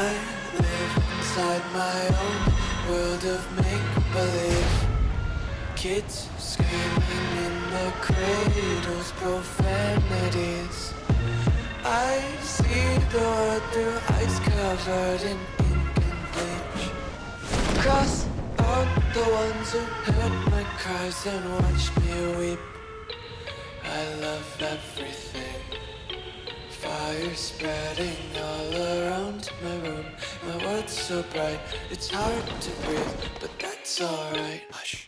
I live inside my own world of make-believe. Kids screaming in the cradles, profanities. I see the world through ice covered in ink and bleach. Cross out the ones who heard my cries and watched me weep. I love everything. Fire spreading all around my room. My world's so bright, it's hard to breathe, but that's alright. Hush.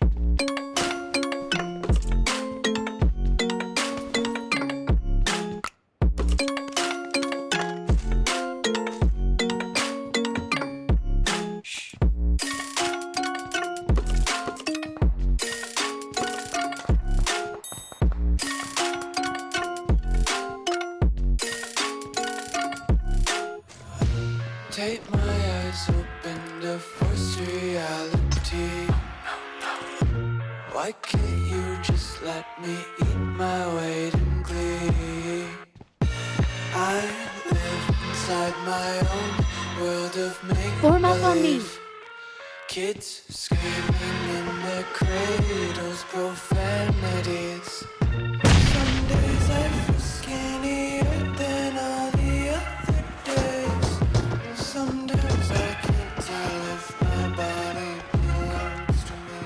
Take my eyes open to force reality. Why can't you just let me eat my weight in glee? I live inside my own world of make-believe. Kids screaming in their cradles, profanities. Some days I feel skinnier than all the other days. Sometimes I can't tell if my body belongs to me.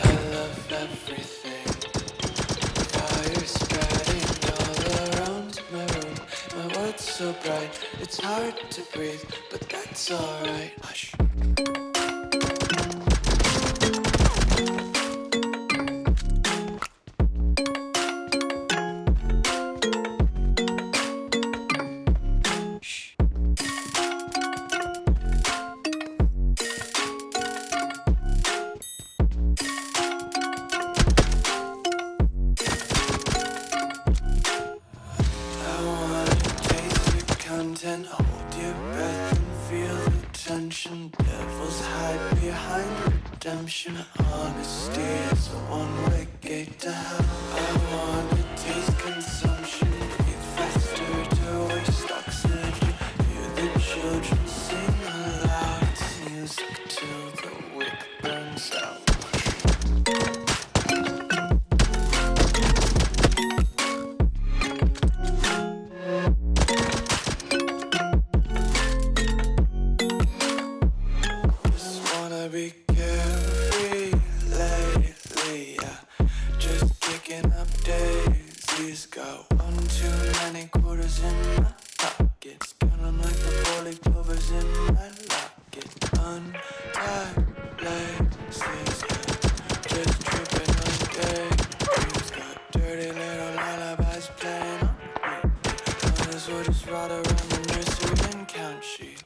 I love everything. Fire spreading all around my room. My world's so bright, it's hard to breathe, but that's alright. Hush. And hold your breath and feel the tension. Devils hide behind redemption. Honesty is a one-way gate to hell. I wanna taste consumption. Breathe faster to waste oxygen. Hear the children sing aloud. It's music till the wick burns out. Be carefree lately, yeah. Just kicking up daisies. Got one too many quarters in my pockets. Count 'em like the four-leaf clovers in my locket. Untied laces, just tripping on daydreams. Got dirty little lullabies playing on repeat. Might as well just ride around the nursery and count sheep.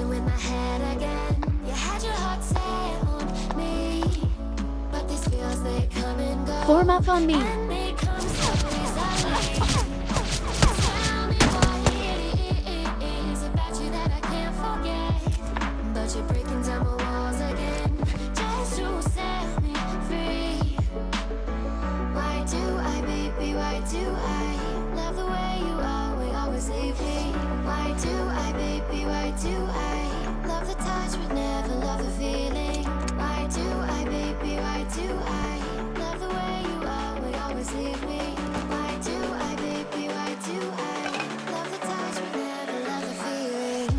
In my head again, you had your heart set on me, but these feels they come and go. Form up on me. And they come so easily. Tell me what it is about you that I can't forget, but you're breaking down my walls again just to set me free. Why do I, baby? Why do I love the way you always leave me? Why do I, baby? Why do I love the touch but never love the feeling? Why do I, baby? Why do I love the way you always leave me? Why do I, baby? Why do I love the touch but never love the feeling?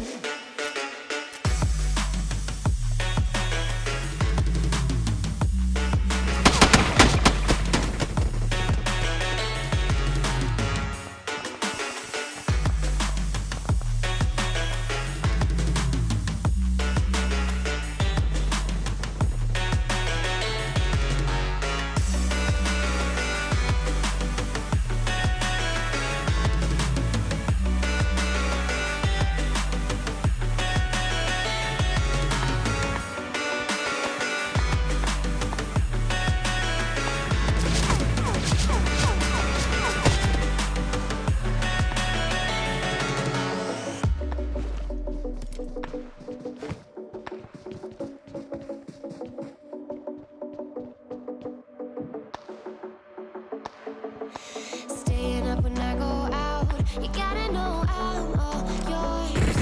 You gotta know I'm all yours.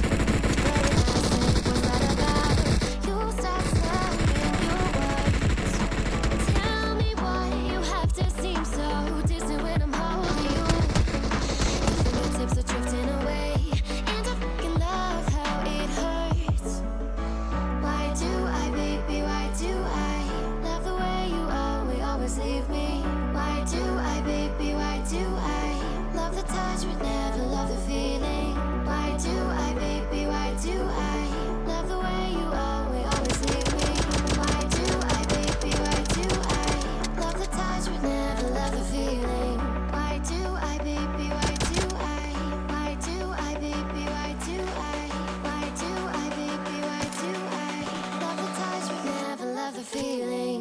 What did I say? What's that about? You stop slurring your words. Tell me why you have to seem so distant when I'm holding you. Your fingertips are drifting away, and I fucking love how it hurts. Why do I, baby, why do I love the way you always leave me? Why do I, baby, why do I love the touch but never love the feeling? Why do I, baby, why do I love the way you always leave me? Why do I, baby, why do I love the touch but never love the feeling? Why do I, baby, why do I? Why do I, baby, why do I? Why do I, baby, why do I love the touch but never love the feeling?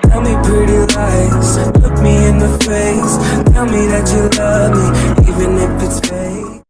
Tell me pretty lies, look me in the face. Tell me that you love me, even if it's